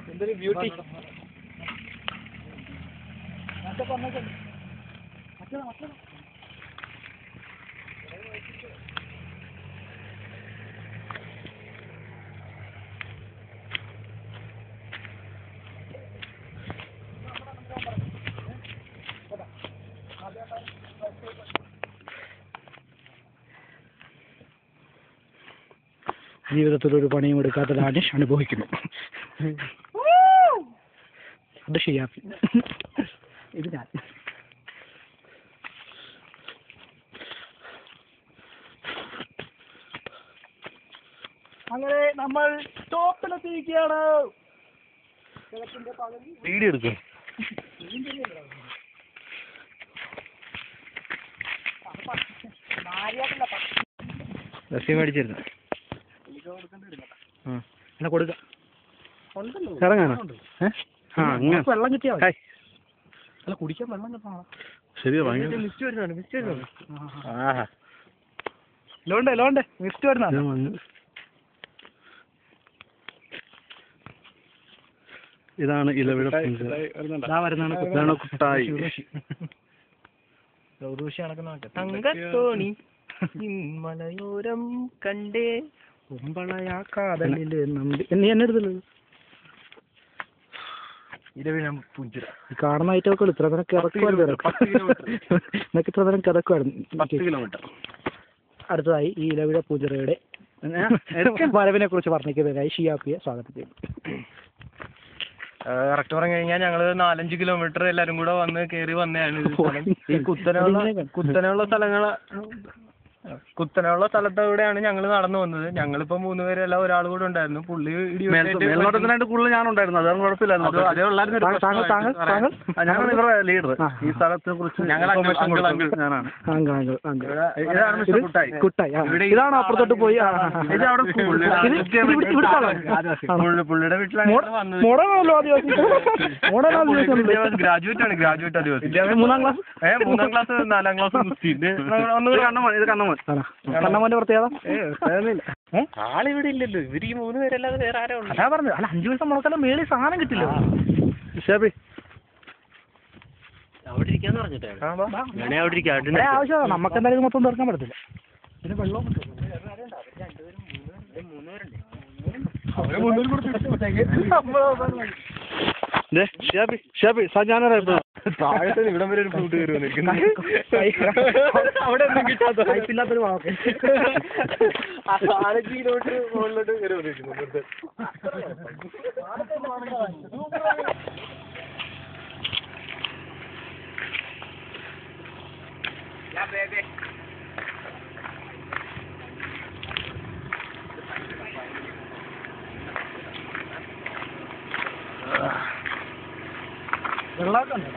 എന്തൊരു ബ്യൂട്ടി. ജീവിതത്തിൽ ഒരു പണിയും എടുക്കാത്ത ലാനിഷ് അനുഭവിക്കുന്നു. അത് ഷിയാഫി, ഇത് ഞാൻ. അങ്ങനെ നമ്മൾ ടോപ്പിലെത്തിയിരിക്കുകയാണ്. വീഡിയോ എടുക്കും. മേടിച്ചിരുന്നു എന്നെ കൊടുക്ക ഇറങ്ങാനോ? വെള്ളം കിട്ടിയാ അല്ല, കുടിക്കാൻ വെള്ളം കിട്ടണം. ശരിയാ. ലോണ്ടേ ലോണ്ടേ മിസ്റ്റ് വരുന്ന ഇതാണ് ഇലവിഴ വരുന്നതാണ് കുട്ടായി. തങ്കത്തോണി മലയോരം കണ്ടേ കുമ്പളയാ കാതലില് നമ്പി. നീ എന്നെ എടുത്തല്ലോ കാണുന്ന ഐറ്റമൊക്കെ ഇത്ര നേരം കിടക്കുമായിരുന്നു. എന്നൊക്കെ ഇത്ര നേരം കിടക്കുമായിരുന്നു. അടുത്തതായി ഈ ഇലവിഴ പൂജറയുടെ വരവിനെ കുറിച്ച് വർണ്ണിക്കുന്നതിനായി ഷിയാപ്പിയെ സ്വാഗതം ചെയ്യുന്നു. കറക്റ്റ് പറഞ്ഞു കഴിഞ്ഞാൽ ഞങ്ങള് 4-5 കിലോമീറ്റർ എല്ലാരും കൂടെ വന്ന് കേറി വന്നതാണ്. ഈ കുത്തനെയുള്ള സ്ഥലത്തൂടെയാണ് ഞങ്ങൾ നടന്നു വന്നത്. ഞങ്ങളിപ്പോ 3 പേരല്ല, ഒരാൾ കൂടെ ഉണ്ടായിരുന്നു. പുള്ളി മേൽനോട്ടത്തിനായിട്ട് കൂടുതൽ ഞാനുണ്ടായിരുന്നു. അതാണ് കുഴപ്പമില്ലായിരുന്നു. ഞങ്ങൾ ഇവരുടെ ലീഡർ. ഈ സ്ഥലത്തെ കുറിച്ച് ഇതാണ് അപ്പുറത്തോട്ട് പോയി. പുള്ളിയുടെ വീട്ടിലാണ് ഗ്രാജുവേറ്റ് ആണ്. ഗ്രാജുവേറ്റ് ആദിവാസി. 3ാം ക്ലാസ് 4ാം ക്ലാസ് കണ്ണമ്മന്റെ പ്രത്യേകത ആളിവിടെ ഇല്ലല്ലോ. ഇവര് ഈ 3 പേരല്ലാതെ വേറെ ആരോ ഉണ്ട്. അതാ പറഞ്ഞു. അല്ല, 5 ദിവസം മുളക്കെല്ലാം മേളിൽ സാധനം കിട്ടില്ല. അവിടെ ഇരിക്കാന്ന് പറഞ്ഞിട്ടേ അവിടെ ഇരിക്കാം. ആവശ്യമാണ്. നമുക്ക് എന്തായാലും മൊത്തം തീർക്കാൻ പറ്റത്തില്ല. പിന്നെ വെള്ളം താഴത്തെ ഇവിടം വരെ ഒരു ഫ്രൂട്ട് കയറി വന്നിരിക്കുന്നു. അവിടെ ഒന്നും കിട്ടാത്ത പൈപ്പില്ലാത്തൊരു വാക്ക് 4 കിലോമീറ്റർ മുകളിലോട്ട് കയറി വന്നിരിക്കുന്നു. വെള്ളമൊക്കെ ഉണ്ടോ?